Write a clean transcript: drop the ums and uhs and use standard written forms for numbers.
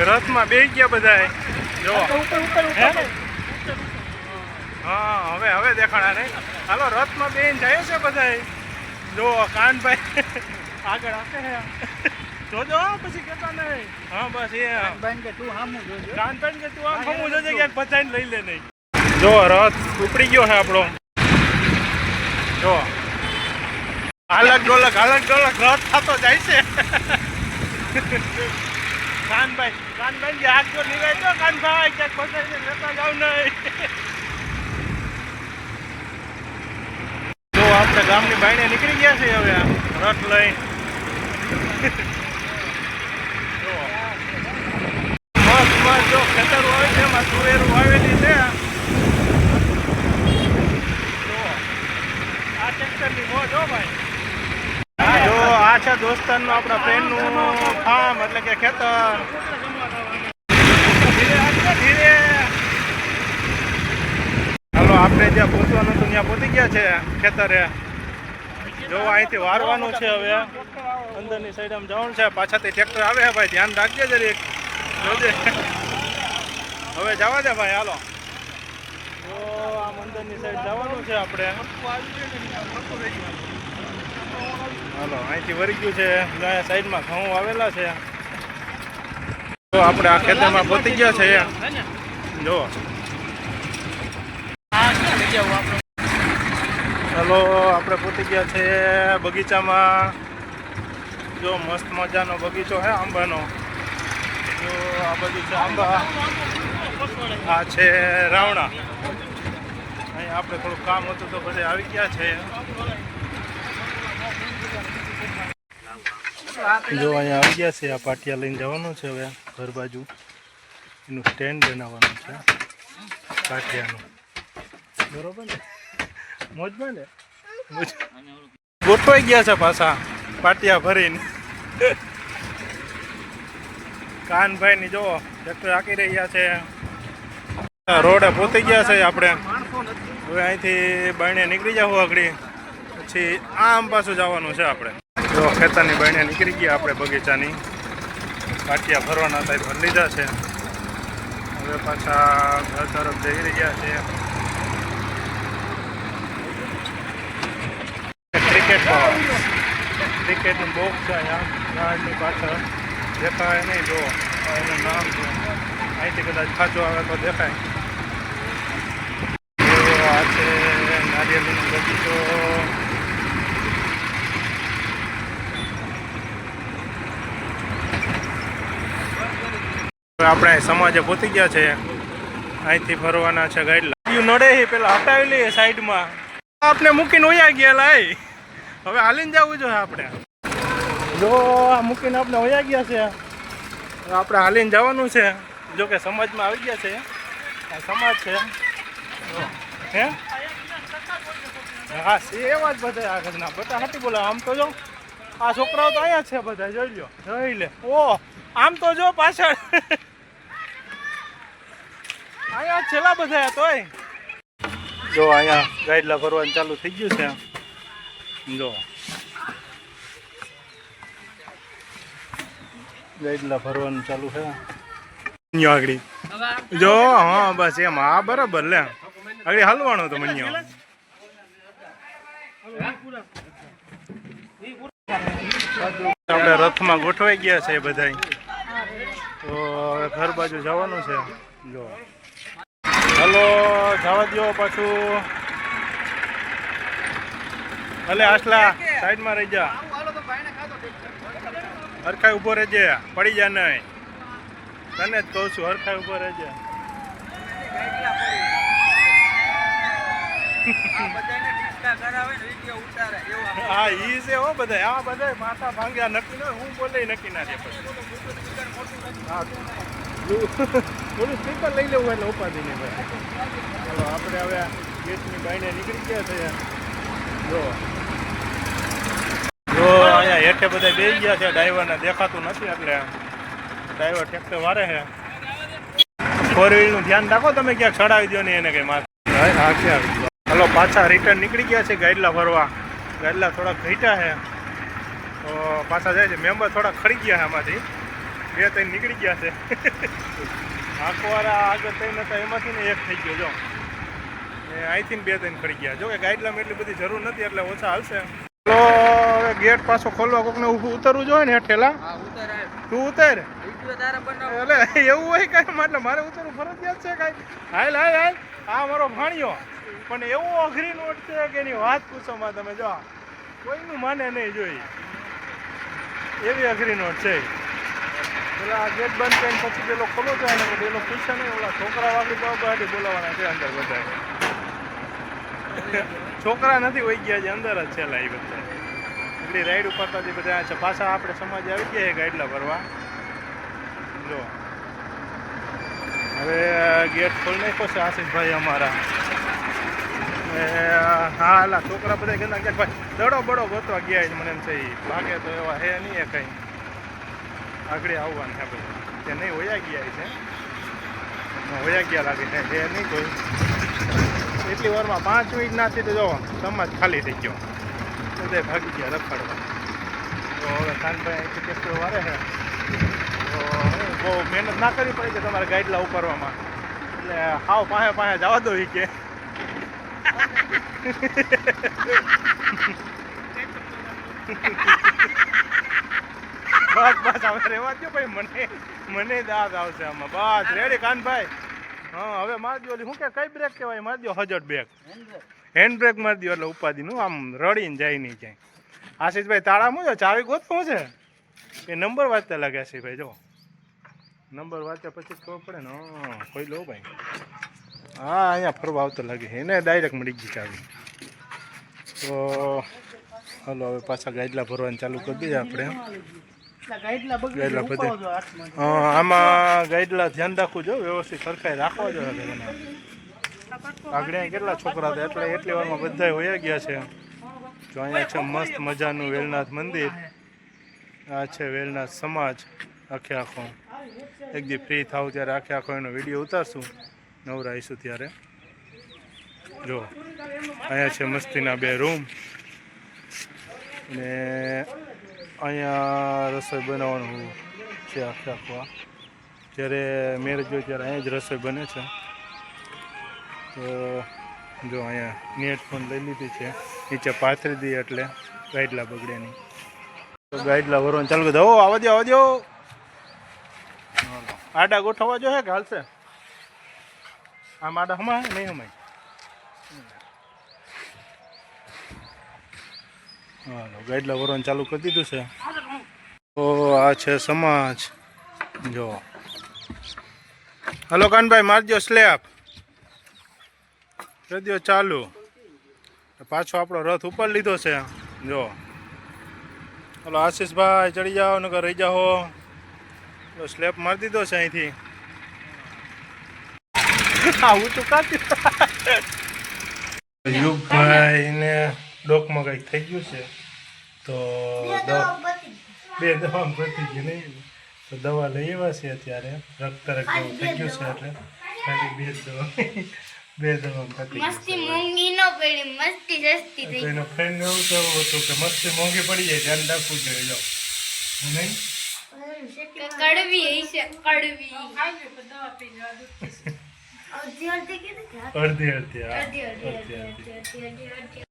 રથમાં બેસી ગયા બધા જો હા હવે દેખાણા નહીં હાલો રથમાં બેન જાય છે બધા જો કાનભાઈ આગળ આપે છે જોજો પછી કેતા નહીં હા બસ એ કાનભાઈ કે તું આમ હમું જોજે ક્યાંક બધાને લઈ લે નહીં જો રથ ઉપડી ગયો છે આપણો જો હાલક ડોલક રથ થતો જાય છે કાનભાઈ જે આગ જો નિરાય તો કાનભાઈ ક્યાંક બધાને લેતા જાવ નહીં જો આપણે ગામની બાયણે નીકળી ગયા છે હવે રથ લઈ મસ્ત જો ખેતરો આવે છે એમાં તુવેરું વાવેલી છે આ ટ્રેક્ટરની મોજ હો ભાઈ જો આ છે દોસ્તારનું આપણા ફ્રેન્ડનું ફાર્મ એટલે કે ખેતર ધીરે હાલો આપણે જ્યાં પહોંચવાનું હતું ત્યાં પહોંચી ગયા છે ખેતરે જો અહીંથી વારવાનું છે હવે અંદરની સાઈડ આમ જવાનું છે પાછાથી ટ્રેક્ટર આવે છે ભાઈ ધ્યાન રાખજે જરીક જોજે હવે જવા દે ભાઈ હાલો તો આમ અંદરની સાઈડ જવાનું છે આપણે હાલો અહીંથી વળી ગયું છે અહીંયા સાઈડમાં ઘઉં આવેલા છે તો આપણે આ ખેતરમાં પહોંચી ગયા છે જો ચાલો આપણે પહોંચી ગયા છે બગીચામાં જો મસ્ત મજાનો બગીચો છે આંબાનો જો આ બધું છે આંબા આ છે રાવણા અહીં આપણે થોડું કામ હતું તો બધે આવી ગયા છે જો અહીંયા આવી ગયા છે આ પાટિયા લઈને જવાનું છે હવે ઘર બાજુ એનું સ્ટેન્ડ બનાવવાનું છે પાટિયાનું બરોબર ને મોજમાં ને ગોઠવાઈ ગયા છે પાછા પાટિયા ભરીને કાનભાઈ ની જો ટ્રેક્ટર હાકી રહ્યા છે રોડે પહોંચી ગયા છે આપણે હવે અહીંથી બાયણે નીકળી જાવ આગળ પછી આમ પાછું જવાનું છે આપણે જો ખેતરની બાયણે નીકળી ગયા આપણે બગીચાની પાટિયા ભરવાના હતા ભરી લીધા છે હવે પાછા ઘર તરફ જઈ રહ્યા છે ક્રિકેટનું બોક્સ છે અહીંયા ગાર્ડની પાછળ દેખાય નહીં જો એનું નામ છે અહીંથી કદાચ ખાચો આવે તો દેખાય આ છે નારિયેળીનો બગીચો આપણે સમાજે પહોંચી ગયા છે અહીંથી ફરવાના છે ગાઈડ નડે પેલા હટાવી લઈએ સાઈડમાં આપણે મૂકીને વયા ગયા લાય હવે હાલીને જવું જોઈએ આપણે જો આ મૂકીને આપણે વયા ગયા છે આપણે હાલીને જવાનું છે જો કે સમાજમાં આવી ગયા છે આ સમાજ છે હે હા છે એવા જ બધા આગળના બધા નથી બોલા આમ તો જો આ છોકરાઓ તો અહીંયા છે બધા જોઈ લો જોઈ લે ઓ આમ તો જો પાછળ અહીંયા છેલ્લા બધા તોય જો અહીંયા ગાઈડલા ભરવાનું ચાલુ થઈ ગયું છે જો ગાઈડલા ભરવાનું ચાલુ છે આગળ જો હા બસ એમ હા બરાબર લે આગળ હાલવાનો તો મન્યો આપણે રથમાં ગોઠવાઈ ગયા છે બધા તો હવે ઘર બાજુ જવાનું છે જો હલો જવા દો પાછું ભલે આસલા સાઈડમાં રહી જા હરખાઈ ઉભો રહેજે પડી જા નહીં તને જ કહું છું હરખાઈ ઉભો રહેજે હા ઈ છે હો બધા આ બધા માથા ભાંગ્યા નક્કી ન હું બોલે નક્કી ના છે હા થોડું સ્પીકર લઈ લેવું એટલે ઉપાધિ નહીં ભાઈ ચાલો આપણે હવે ગેટની બાયણે નીકળી ગયા છે જો અહીંયા હેઠે બધા બેસી ગયા છે ડ્રાઈવરને દેખાતું નથી એટલે ડ્રાઈવર ટ્રેક્ટર વારે છે ફોર વ્હીલનું ધ્યાન રાખો તમે ક્યાંક ચડાવી દો ને એને કંઈ માથે હા ક્યાં હલો પાછા રિટર્ન નીકળી ગયા છે ગાઈડલા ફરવા ગાઈડલા થોડાક ઘટ્યા છે તો પાછા જાય છે મેમ્બર થોડા ખડી ગયા છે આમાંથી બે ત્રણ નીકળી ગયા છે આખો વાળા આગળ ત્રણ હતા એમાંથી ને એક થઈ ગયો જો અહીંથી બે ત્રણ ખડી ગયા જો કે ગાઈડલાઈન એટલી બધી જરૂર નથી એટલે ઓછા હાલશે. તો હવે ગેટ પાછો ખોલવા કોકને ઉતરવું જોઈએ ને ઠેલા તું ઉતર એટલે એવું હોય કાંઈ એટલે મારે ઉતરવું ફરજિયાત છે કાંઈ હાલ હાલ હાલ આ મારો ભાણિયો પણ એવું અઘરી નોટ છે કે એની વાત પૂછોમાં તમે જો કોઈનું માને નહીં જોઈ એવી અઘરી નોટ છે. પેલા ગેટ બંધ કરીને પછી પેલો ખોલો જાય ને પેલો પૂછે નહીં ઓલા છોકરા વાળી બાબા બોલાવાના છે અંદર બધા છોકરા નથી વહી ગયા છે અંદર જ છે લાઈ બધા એટલી રાઈડ ઉપાડતા બધા છે પાછા આપણે સમાજ આવી ગયા છે ગાઈડલા ભરવા જો હવે ગેટ ખોલી નાખ્યો છે આશીષભાઈ અમારા હા એલા છોકરા બધા કહેતા કે ભાઈ દડો બડો ગોતવા ગયા છે મને એમ છે ભાગે તો એવા હે નહીં કંઈ આગળ આવવાનું છે બધું કે નહીં હોયા ગયા છે હોયા ગયા લાગે છે હે નહીં કોઈ એટલી વારમાં 5 મિનિટ નાથી તો જો સમાજ ખાલી થઈ ગયો બધા ભાગી ગયા રખડવા. તો હવે કાનભાઈ અહીંથી કેટલો વારે છે તો બહુ મહેનત ના કરવી પડે છે તમારે ગાઈડલા ઉપાડવામાં એટલે હાવ પાસે જવા દો એ કે બસ બસ હવે રહેવા દો ભાઈ મને દાદ આવશે આમાં બસ રેડી કાનભાઈ. હા હવે મારી દો શું કે કઈ બ્રેક કહેવાય મારી દો હજટ બ્રેક હેન્ડ બ્રેક મારી દો એટલે ઉપાધિનું આમ રડીને જાય નહીં ક્યાંય. આશીષભાઈ તાળામાં જો ચાવી ગોતવું છે કે નંબર વાંચતા લાગે છે ભાઈ જો નંબર વાંચ્યા પછી ખબર પડે ને કોઈ લો ભાઈ હા અહીંયા ફરવા આવતો લાગે એને ડાયરેક્ટ મળી ગઈ ચાવી. તો હાલો હવે પાછા ગાઈડલા ભરવાનું ચાલુ કરી દઈએ આપણે ગાઈડલા બધે આમાં ગાઈડલા ધ્યાન રાખવું જોઈએ વ્યવસ્થિત સરખાઈ રાખવા જોઈએ. આગળ કેટલા છોકરા હતા એટલે એટલી વારમાં બધા વયા ગયા છે. જો અહીંયા છે મસ્ત મજાનું વેલનાથ મંદિર આ છે વેલનાથ સમાજ આખે આખો એક દી ફ્રી થાવ ત્યારે આખે આખો એનો વિડીયો ઉતારશું નવરાઈશું ત્યારે. જો અહીંયા છે મસ્તીના 2 રૂમ ને અહીંયા રસોઈ બનાવવાનું છે આખે આખો જ્યારે મેરેજ હોય ત્યારે અહીંયા જ રસોઈ બને છે. તો જો અહીંયા નેટ પણ લઈ લીધી છે નીચે પાથરી દઈએ એટલે ગાઈડલા બગડે નહીં. તો ગાઈડલા ભરવાનું ચાલુ કરી દો આવવા દો આડા ગોઠવવા જો હે કે હાલશે આમ આડા હમાય નહીં હમાય. હાલો ગાઈડલા ભરવાનું ચાલુ કરી દીધું છે. તો આ છે સમાજ જો હલો કાનભાઈ મારજો સ્લેબ રદ્યો ચાલુ પાછો આપણો રથ ઉપર લીધો છે જો હલો આશીષભાઈ ચડી જાઓ નકર રહી જાઓ સ્લેબ મારી દીધો છે અહીંથી આવું તો કાઢ્યું યુગભાઈ ને ડોકમાં કંઈક થઈ ગયું છે તો 2 દવા પતી ગઈ નહીં તો દવા લઈ આવ્યા છે અત્યારે રક્તરક જેવું થઈ ગયું છે એટલે ખાલી 2 દવા પતી મસ્તી મોંઘી ન પડી મસ્તી સસ્તી થઈ. એનો ફ્રેન્ડ એવું કહેવું હતું કે મસ્તી મોંઘી પડી જાય ધ્યાન રાખવું જોઈએ લો નહીં કડવી છે કડવી અડધી